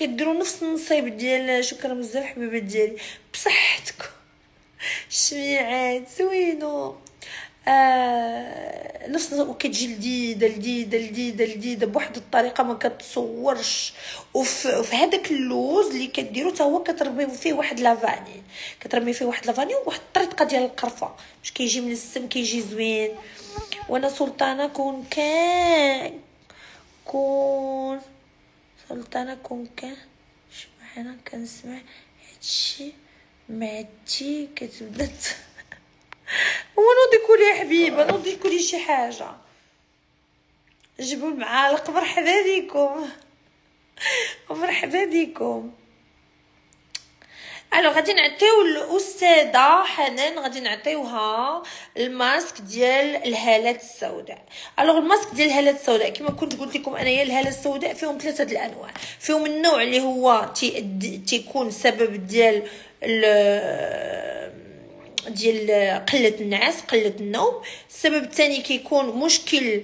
كديروا نفس النصيب ديال شكرا بزاف حبيبات ديالي بصحتكم شميعات زوينو نفس وكتجي لذيذه بواحد الطريقه ما كتصورش. وفي هذاك اللوز اللي كديروا حتى هو كترميو فيه واحد لافاني وواحد الطريقه ديال القرفه باش كيجي من السم كيجي زوين. وانا سلطانه سلطانه شوف انا كنسمع هادشي معدتي كتبدا هو نوضي كولي يا حبيبه نوضي كولي شي حاجه جيبوا المعالق. مرحبا بكم. الو غادي نعطيو الاستاذه حنان غادي نعطيوها الماسك ديال الهالات السوداء. الو الماسك ديال الهالات السوداء كما كنت قلت لكم انايا الهالات السوداء فيهم 3 الانواع. فيهم النوع اللي هو تيكون سبب ديال قله النعاس قله النوم. السبب الثاني كيكون مشكل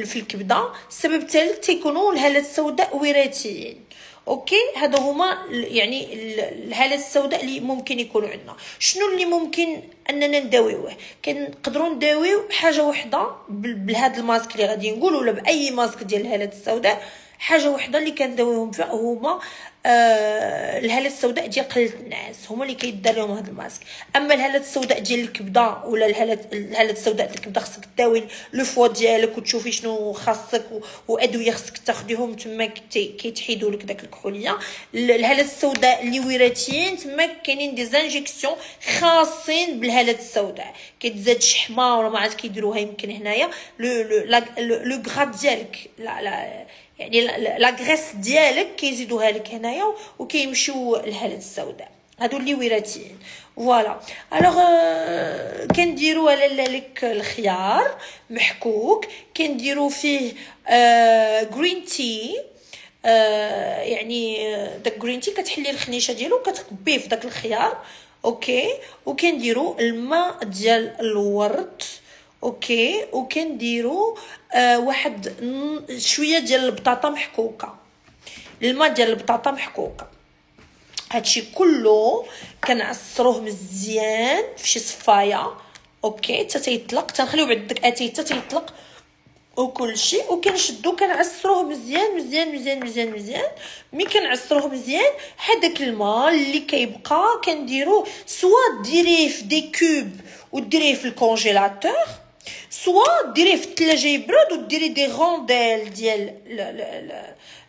في الكبده. السبب الثالث تيكونوا الهالات السوداء وراثيين. اوكي هادو هما يعني الهالات السوداء اللي ممكن يكونوا عندنا. شنو اللي ممكن اننا نداويوه؟ كنقدروا نداويو حاجه وحده بهذا الماسك اللي غادي نقول ولا باي ماسك ديال الهالات السوداء. حاجه وحده اللي كنداويوهم فيها هما الهالات السوداء ديال قله النعاس هما اللي كيدار لهم هذا الماسك. اما الهالات السوداء ديال الكبده ولا الهالات السوداء ديال الكبده خصك تداوي لو فوا ديالك وتشوفي شنو خاصك وادويه خصك تاخديهم تما كيتحيدوا لك داك الكحوليه. الهالات السوداء اللي وراثيين تما كاينين دي زانجيكسيون خاصين بالهالات السوداء كيتزاد شحمه ولا ما عرفت كيديروها يمكن هنايا لو غراد ديالك يعني لا غريس ديالك كيزيدوها لك هنايا وكيمشيو الهالات السوداء هادو اللي وراثيين. فوالا الوغ كنديروا على لك الخيار محكوك كنديروا فيه غرين تي يعني داك غرين تي كتحلي الخنيشه ديالو كتكبيه في داك الخيار. اوكي وكنديروا الماء ديال الورد. اوكي وكنديروا واحد شويه ديال البطاطا محكوكه الماء ديال البطاطا محكوكه. هادشي كله كنعصروه مزيان في شي صفايه. اوكي حتى تيطلق تنخليو بعد داك اتاي حتى تيطلق وكل شيء وكنشدو كنعصروه مزيان مزيان مزيان مزيان مزيان. ملي كنعصروه مزيان هذاك الماء اللي كيبقى كنديروه سوا ديريه في دي كوب وديريه في الكونجيلاتور سوا ديريه في الثلاجه يبرد وديري دي غونديل ديال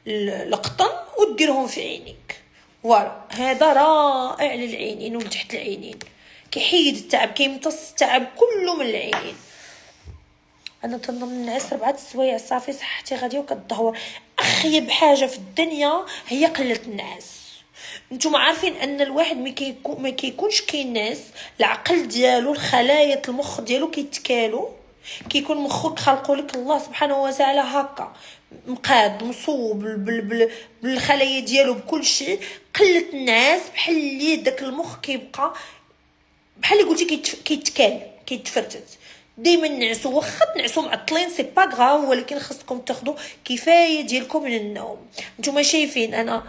القطن وديرهم في عينيك. فوالا هذا رائع للعينين ولتحت العينين كيحيد التعب كيمتص التعب كله من العينين. انا تنظن نعس 4 سوايع صافي صحتي غاديه وكتدهور. اخيب حاجه في الدنيا هي قله النعاس. نتوما عارفين ان الواحد ما كيكونش كينعس العقل ديالو الخلايا المخ ديالو كيتكالو كيكون مخك خلقوا لك الله سبحانه وتعالى هكا مقاد مصوب بالخلايا ديالو بكل شيء. قله النعاس بحال اللي داك المخ كيبقى بحال اللي قلتي كيتكال كيتفرتت. دائما نعسوا واخا تنعسوا معطلين سي با غاف ولكن خصكم تاخذوا كفايه ديالكم من النوم. نتوما شايفين انا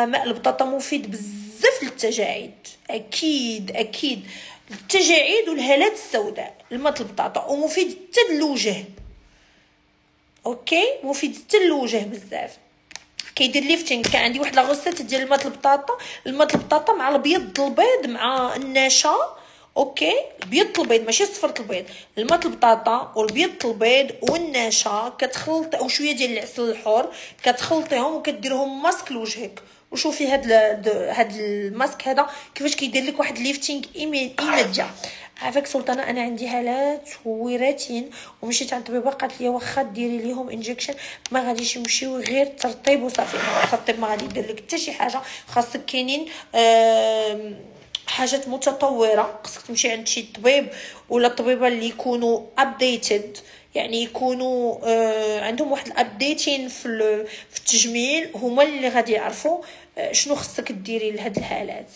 ماء البطاطا مفيد بزاف للتجاعيد اكيد التجاعيد والهالات السوداء الماء البطاطا ومفيد حتى للوجه. اوكي مفيد حتى للوجه بزاف كيدير ليفتينغ. كان عندي واحد لاغوسيت ديال الماء البطاطا مع البيض البيض مع النشا. اوكي البيض البيض ماشي صفرة البيض الماء البطاطا والبيض البيض والنشا كتخلط او شويه ديال العسل الحر كتخلطيهم وكديرهم ماسك لوجهك. وشوفي هاد الماسك هذا كيفاش كيدير لك واحد ليفتينغ ايميديا. عافاك سلطانه انا عندي هالات وراثين ومشيت عند طبيبه قالت لي واخا ديري ليهم انجكشن ما غاديش يمشيو غير ترطيب وصافي. الترطيب ما غادي يدير لك حتى شي حاجه خاصك كاينين حاجات متطوره خصك تمشي عند شي طبيب ولا طبيبه اللي يكونوا ابديتد يعني يكونوا عندهم واحد الابديتين في التجميل هما اللي غادي يعرفوا شنو خصك ديري لهاد الحالات.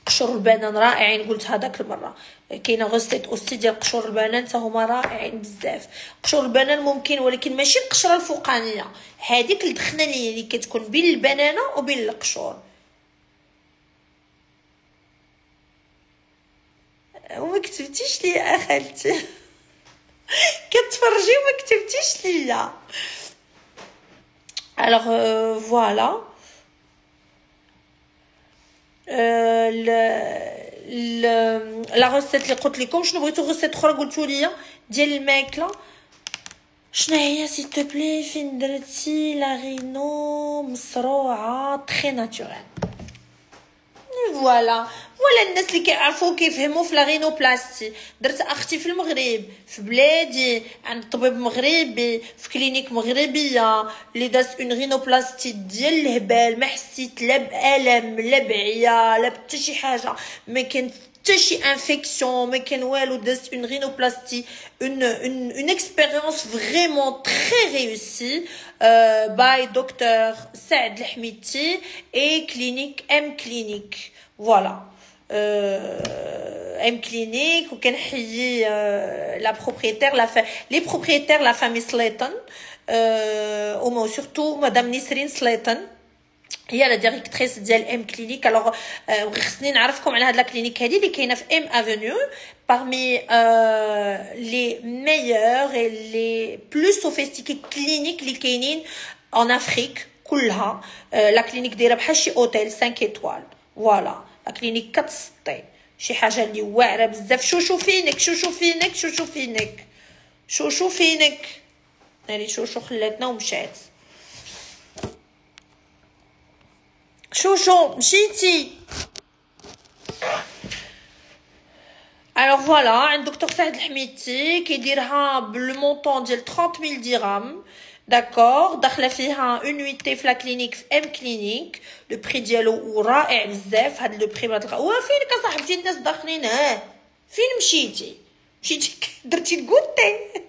قشور البنان رائعين، قلتها داك المره. كاينه غوستيت اوستي ديال قشور البنان حتى هما رائعين بزاف. قشور البنان ممكن، ولكن ماشي القشره الفوقانيه، هذيك الدخنانيه اللي كتكون بين البنانه وبين القشور. وما كتبتيش لي اخالتي كتفرجي وما كتبتيش ليا. الوغ فوالا لا غوسيت اللي قلت لكم. شنو بغيتو غوسيت اخرى قلتوا لي ديال الماكله؟ شنو هي سي تو بلي؟ فين درتي لا غينو مصروعه تري ناتورال. فوالا الناس اللي كيعرفوا كيفهموا في لا غينوبلاستي. درت اختي في المغرب، في بلادي، عند طبيب مغربي، في كلينيك مغربيه اللي دازت اون غينوبلاستي ديال الهبال. ما حسيت لا بالم لا بعيا لا حتى شي حاجه، ما كان حتى شي انفيكسيون، ما كان والو. دازت اون غينوبلاستي اون اكسبيريونس فريمون تري ريوسي باي دكتور سعد الحميدتي اي كلينيك ام كلينيك. فوالا ام كلينيك. وكنحيي لا بروبريتير لي بروبريتير لا فامي سليطن او سورتو مدام نسرين سليطن، هي لا ديريكتريس ديال ام كلينيك. الوغ خصني نعرفكم على هاد لا كلينيك هادي اللي كاينه في ام افينيو، parmi les meilleurs et les plus sophistiqués cliniques اللي كاينين en Afrique كلها. لا كلينيك دايره بحال شي اوتيل 5 ايطوال. فوالا لا كلينيك كتسطي شي حاجه اللي واعره بزاف. شوشو فينك شوشو فينك شوشو فينك شوشو فينك. ناري شوشو خلاتنا ومشات. شوشو مشيتي. alors voilà عند دكتور سعد الحميدتي كيديرها بالمونطون ديال 30000 درهم. داكور داخله فيها اون نويتي في لا كلينيك في ام كلينيك. لو بري ديالو رائع بزاف. هاد لو بري ما تلقى. فينك اصاحبتي الناس داخلين؟ فين مشيتي درتي الكوتي؟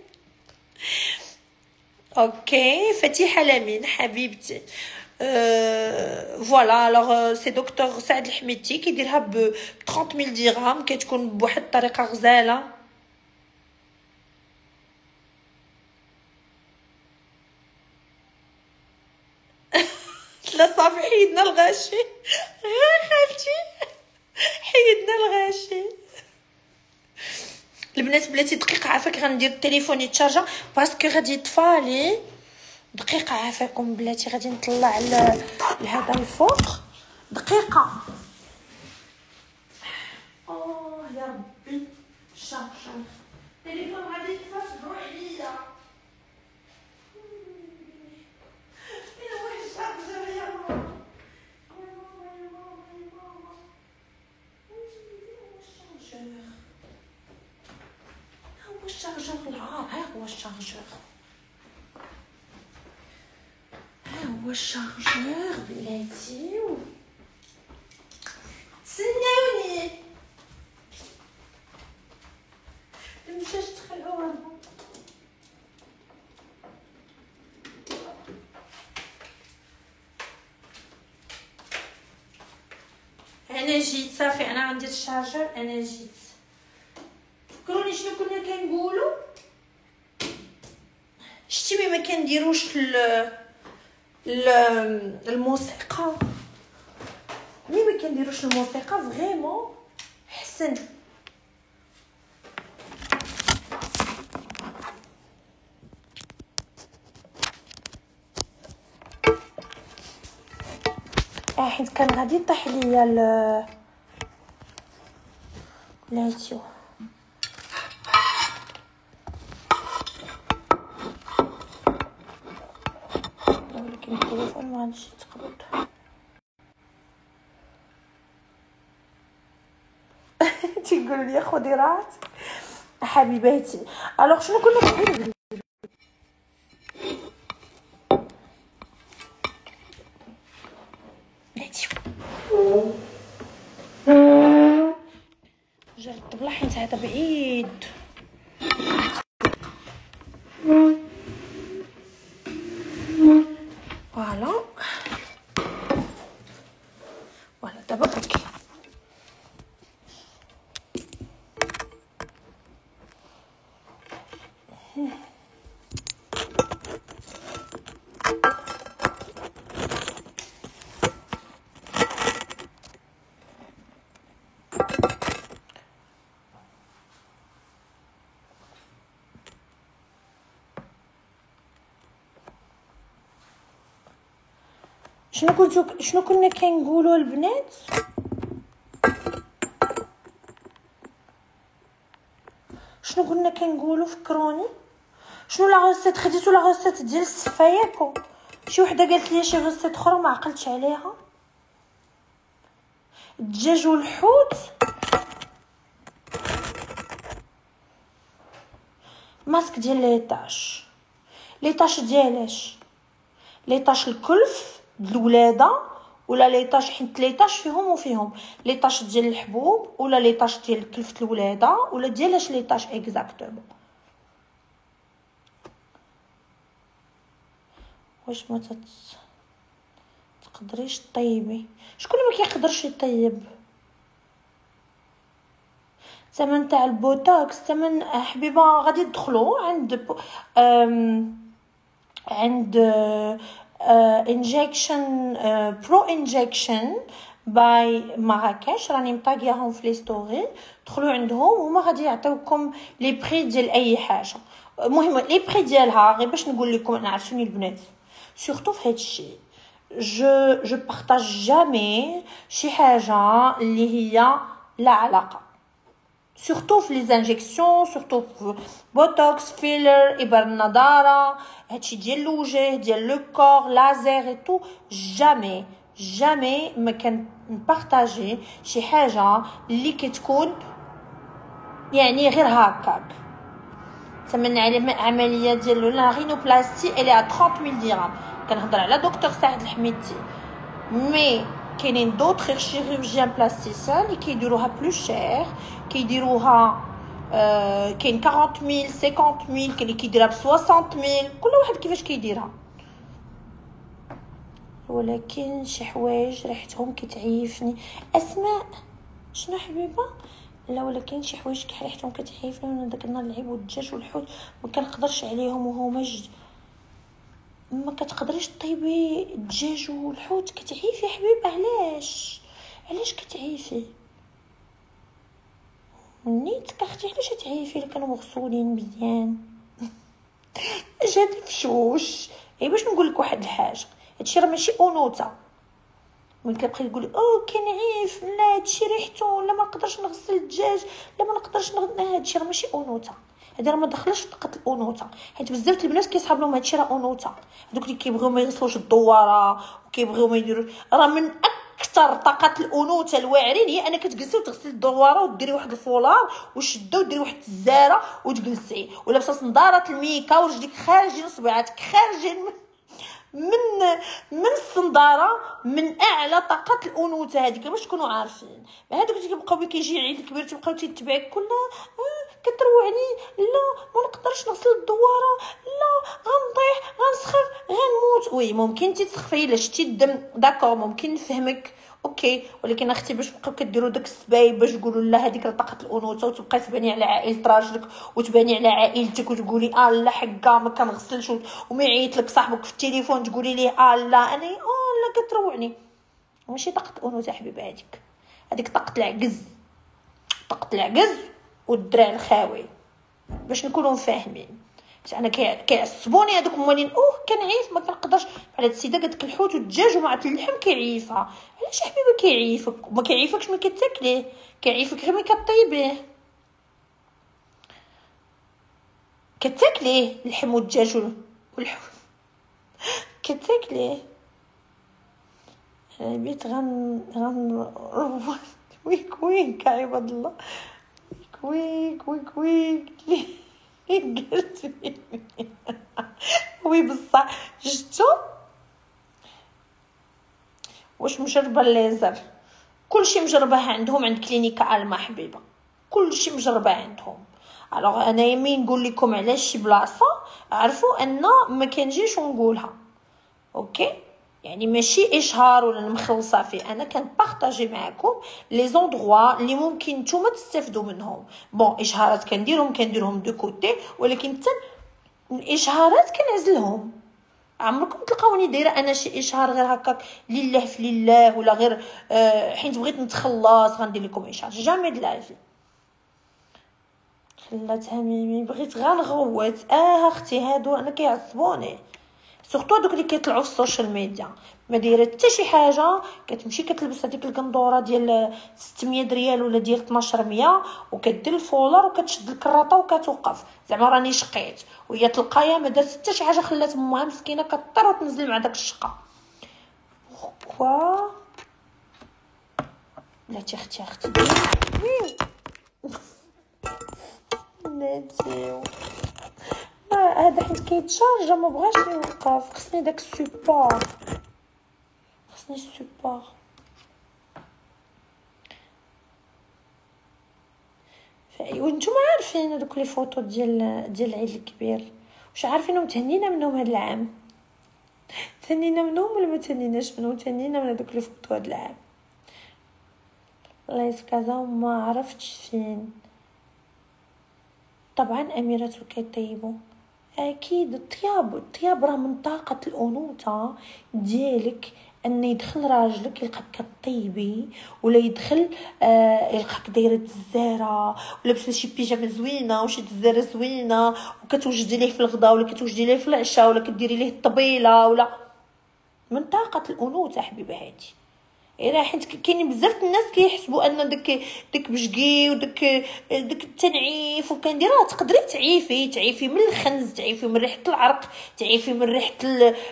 اوكي فتيحه لامين حبيبتي. فوالا الوغ سي دكتور سعد الحميدتي كيديرها ب 30000 درهم. كتكون بواحد الطريقه غزاله. لا صافي حيدنا الغاشي خالتي حيدنا الغاشي. البنات بلاتي دقيقه عافاك غندير التليفون يتشارجا باسكو غادي يطفالي. دقيقه عافاكم بلاتي غادي نطلع لهذا الفوق. دقيقه. يا ربي شارجر التليفون غادي يطفى. صبروا عليا. فين هو الشارجر يا ماما؟ هو الشارجر العار. هو الشارجر. هو الشارجر بلاتي. تسناوني مشاش تخلعوها. انا جيت صافي. انا عندي الشارجر. انا جيت. فكروني شنو كنا كنقولوا. شتي ما كنديروش الموسيقى. ما كنديروش الموسيقى فريمون حسن. حيت كان غادي يطيح ليا لاتيو. ولكن التليفون ما عنديش يتقبض. تيقولوا لي خدي راحتك حبيباتي. الوغ شنو كنا كنقولوا؟ جا الطبله حيت هذا بعيد. فوالا دابا بكي شنو كنا كنقولوا البنات؟ شنو كنا كنقولوا؟ فكروني. شنو لا غوسيت خديتو؟ لا غوسيت ديال السفاياكو. شي وحده قالت لي شي غوسيت اخرى ما عقلتش عليها. الدجاج والحوت، ماسك ديال ليطاش ديالاش؟ ليطاش الكلف الولاده ولا ليطاش؟ حيت ليطاش فيهم وفيهم، ليطاش ديال الحبوب ولا ليطاش ديال كلفة الولاده ولا ديالاش ليطاش اكزاكتومون؟ واش ما تقدريش طيبي؟ شكون ما كيقدرش يطيب؟ ثمن تاع البوتوكس، ثمن حبيبه غادي تدخلوا عند انجكشن برو انجكشن باي مراكش، راني مطاقياهم في لي ستوري، دخلوا عندهم وما غادي يعطيوكم لي بري ديال اي حاجه. المهم لي بري ديالها غير باش نقول لكم انا عرفتوني البنات سورتو في هذا الشيء، جو بارطاج جامي شي حاجه اللي هي لا علاقه، سورتو في لي زانجيكسيون، سورتو في بوتوكس، فيلر، ابر النضاره، هادشي ديال الوجه ديال لو كور، لازير اي تو، جامي ما كنبارطاجي شي حاجه اللي كتكون يعني غير هكاك. ثمن عمليه ديال لا رينوبلاستي اللي 30000 درهم، كنهضر على دكتور سعد الحميدتي. مي كاينين دوطخ شيروجيان بلاستيسيان اللي كيديروها بلو شير، كيديروها كاين 40000 50000، كاين اللي كيديرها ب 60000، كل واحد كيفاش كيديرها. ولكن شي حوايج ريحتهم كتعيفني. اسماء شنو حبيبه؟ لا ولكن شي حوايج ريحتهم كتعيفني، وانا داك النهار لعبوا الدجاج والحوت ما كنقدرش عليهم وهما ما كتقدريش طيبي الدجاج والحوت، كتعيفي يا حبيبه. علاش كتعيفي؟ نيتك اختي علاش تعيفي؟ اللي كانوا مغسولين مزيان. جات الفشوش. باش نقول لك واحد الحاجه، هادشي راه ماشي اونوثه. ملي كتبقاي تقولي كنعيف، لا هادشي ريحته، لا ما نقدرش نغسل الدجاج، لا ما نقدرش هادشي راه ماشي اونوثه. هذا راه ما دخلش في طاقه الانوثه، حيت بزاف البنات كيصحاب لهم هادشي راه انوثه. هذوك اللي كيبغيو ما يغسلوش الدواره وكيبغيو ما يديروش، راه من اكثر طاقات الانوثه الواعرين هي انك تجلسي وتغسلي الدواره وديري واحد الفولار وشده وديري واحد الزاره وتجلسي، ولابسه نظاره الميكا ورجليك خارجين صبيعاتك خارجين من الصنداره، من اعلى طاقات الانوثه هذيك باش تكونوا عارفين. هذوك اللي كيبقاو كيجي عيد الكبير تبقاو تتبعك كل كتروعني، لا ما نقدرش نغسل الدواره، لا غنطيح غنسخف غنموت. وي ممكن تسخفي الا شتي الدم داكور، ممكن نفهمك اوكي، ولكن اختي باش تبقاو كديروا داك السبايب باش تقولوا لا هذيك راه طاقه الانوثه، وتبقاي تباني على عائله راجلك وتباني على عائلتك وتقولي لا حقا ما كنغسلش، وما يعيط لك صاحبك في التليفون تقولي ليه لا انا لا كتروعني. ماشي طاقه الانوثه حبيبه، هذيك طاقه العجز والدراع الخاوي، باش نكونوا فاهمين. انا كيعصبوني هذوك مولين كنعيف ما كنقدرش. بحال هاد السيده قالت لك الحوت والدجاج ومع اللحم كيعيفها. علاش حبيبه كيعيفك؟ ما كيعيفكش ملي كتاكليه، كيعيفك غير ملي كطيبيه. كتاكليه اللحم والدجاج والحوت كتاكليه. بيت ويك عباد الله، ويك قلت وي بصح شفتو واش مجربه الليزر؟ كلشي مجربه عندهم عند كلينيكا الما حبيبه، كلشي مجربه عندهم. الوغ انا يمي نقول لكم على شي بلاصه عرفوا ان ما كنجيش ونقولها اوكي، يعني ماشي اشهار ولا مخلصه فيه، انا كنبارطاجي معكم لي زوندغوا اللي ممكن نتوما تستافدوا منهم. بون اشهارات كنديرهم دو كوتي، ولكن حتى الاشهارات كنعزلهم. عمركم تلقاوني دايره انا شي اشهار غير هكاك لله في لله، ولا غير حيت بغيت نتخلص غندير لكم اشهار، جامي د لافي. خلاتها ميمي بغيت غير نغوت اختي هادو انا كيعصبوني. سورتو دوك اللي كيطلعوا في السوشيال ميديا ما دايره حتى شي حاجه، كتمشي كتلبس هذيك القندوره ديال 600 ريال ولا ديال 1200 وكدير الفولر وكتشد الكراطه وكتوقف زعما راني شقيت، وهي تلقايا ما دارت حتى شي حاجه، خلات امها مسكينه كضطر تنزل مع داك الشقه. بوركوا لا اختي ناديو هذا حيت كيتشارجا ما بغاش يوقف، خصني داك السوبور، خصني السوبور. وانتم عارفين هذوك لي فوتو ديال العيد الكبير، واش عارفينهم تهنينا منهم هذا العام؟ تهنينا منهم ولا ما تهنيناش منهم؟ تهنينا من هذوك لي فوتو هذا العام. الله يسكازا ما عرفتش فين. طبعا اميرات كيطيبوا اكيد. الطياب راه من طاقه الانوثه ديالك ان يدخل راجلك يلقاك كطيبي، ولا يدخل يلقاك دايره الزاره ولا لابسه شي بيجامه زوينه وشي الزاره زوينه وكتوجدي ليه في الغداء ولا كتوجدي ليه في العشاء ولا كديري ليه الطبيله، ولا من طاقه الانوثه حبيبه هادي. راه حيت كاينين بزاف الناس كيحسبوا ان داك بشقي وداك التنعيف وكندير، راه تقدري تعيفي من الخنز، تعيفي من ريحه العرق، تعيفي من ريحه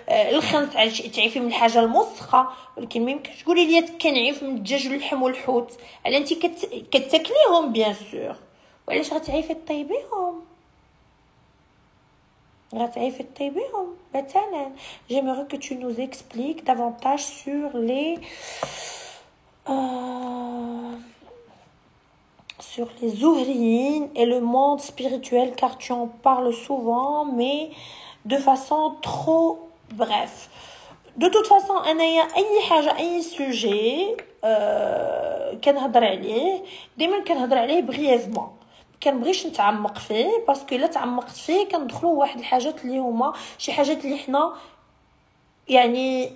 الخنز، تعيفي من الحاجه الموسخه، ولكن ما يمكنش تقولي لي كنعيف من الدجاج واللحم والحوت على انت كتاكليهم بيان سور، وعلاش غتعيفي طيبيهم؟ غتعيفي طيبيهم مثلا. j'aimerais que tu nous expliques davantage sur les زهريين et le monde spirituel, car tu en parles souvent mais de façon trop bref. de toute façon انايا اي حاجه اي سوجي كنهضر عليه دائما كنهضر عليه بريفمون، كنبغيش نتعمق فيه باسكو الا تعمقت فيه كندخلوا واحد الحاجات اللي هما شي حاجات اللي حنا يعني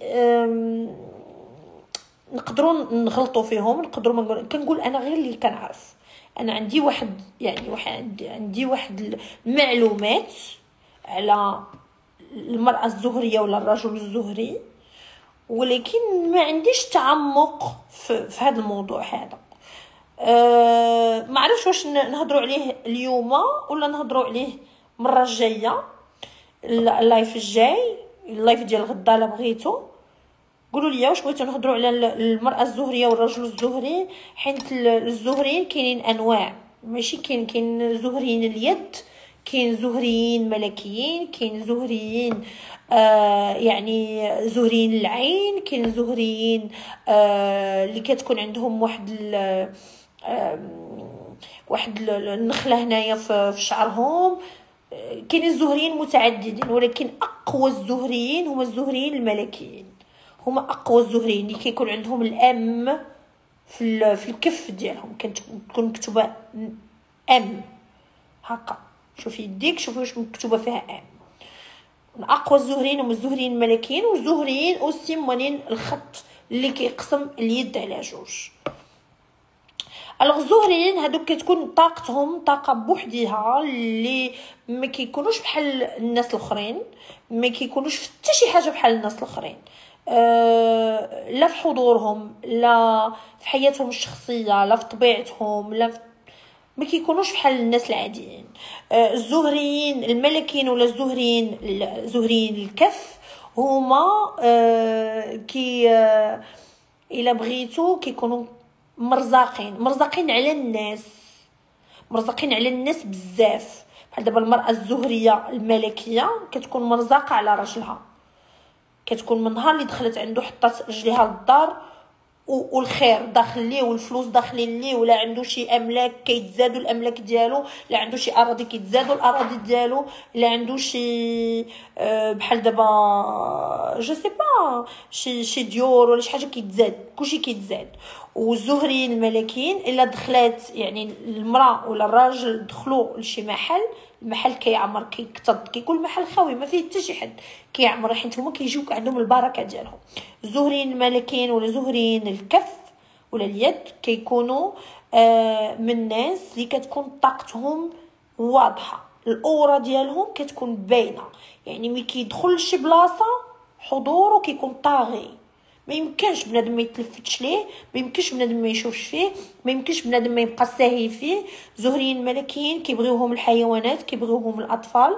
نقدروا نغلطوا فيهم، نقدروا كنقول انا غير اللي كنعرف. انا عندي عندي واحد المعلومات على المرأة الزهرية ولا الرجل الزهري، ولكن ما عنديش تعمق في هذا الموضوع هذا. ما عرفتش واش نهضروا عليه اليوم ولا نهضروا عليه المره الجايه، اللايف الجاي، اللايف ديال غدا الا بغيتو. قولوا لي واش بغيتو نهضروا على المراه الزهريه والرجل الزهري، حيت الزهريين كاينين انواع، ماشي كاين زهريين اليد، كاين زهريين ملكيين، كاين زهريين يعني زهريين العين، كاين زهريين اللي كتكون عندهم واحد النخله هنايا في شعرهم. كاينين الزهريين متعددين، ولكن اقوى الزهريين هما الزهريين الملكيين، هما اقوى الزهريين اللي كيكون عندهم الام في الكف ديالهم، كتكون مكتوبه ام هكا. شوفي يديك، شوفي واش مكتوبه فيها ام. من اقوى الزهريين هما الزهريين الملكيين، والزهريين اوسي موالين الخط اللي كيقسم اليد على جوج. الوغ الزهريين هادوك كتكون طاقتهم طاقه بوحديها، اللي ما كيكونوش بحال الناس الاخرين، ما كيكونوش في حتى شي حاجه بحال الناس الاخرين، لا في حضورهم، لا في حياتهم الشخصيه، لا في طبيعتهم، لا في ما كيكونوش بحال الناس العاديين. الزهريين الملكيين ولا زهريين الكف هما الا بغيتو كيكونوا مرزقين على الناس بزاف. بحال دابا المراه الزهريه الملكيه كتكون مرزقه على راجلها، كتكون من نهار اللي دخلت عنده حطات رجليها للدار والخير داخل ليه والفلوس داخلين ليه، ولا عنده شي املاك كيتزادوا الاملاك ديالو، لا عنده شي اراضي كيتزادوا الاراضي ديالو، لا عنده شي بحال دابا جو سي با شي ديور ولا شي حاجه كيتزاد، كلشي كيتزاد. والزهريين الملكيين الا دخلات يعني المراه ولا الراجل دخلوا لشي المحل كيعمر كيكتض، كيكون المحل خاوي ما فيه حتى شي حد، كيعمر حيت هما كيجيوك عندهم البركه ديالهم. الزهريين الملكيين ولا زهريين الكف ولا اليد كيكونوا من الناس اللي كتكون طاقتهم واضحه، الاورا ديالهم كتكون باينه، يعني ملي كيدخل لشي بلاصه حضوره كيكون طاغي. ما يمكنش بنادم ما يتلفتش ليه، ما يمكنش بنادم ما يشوفش فيه، ما يمكنش بنادم ما يبقى ساهي فيه. زهريين ملكيين كيبغيوهم الحيوانات، كيبغيوهم الاطفال،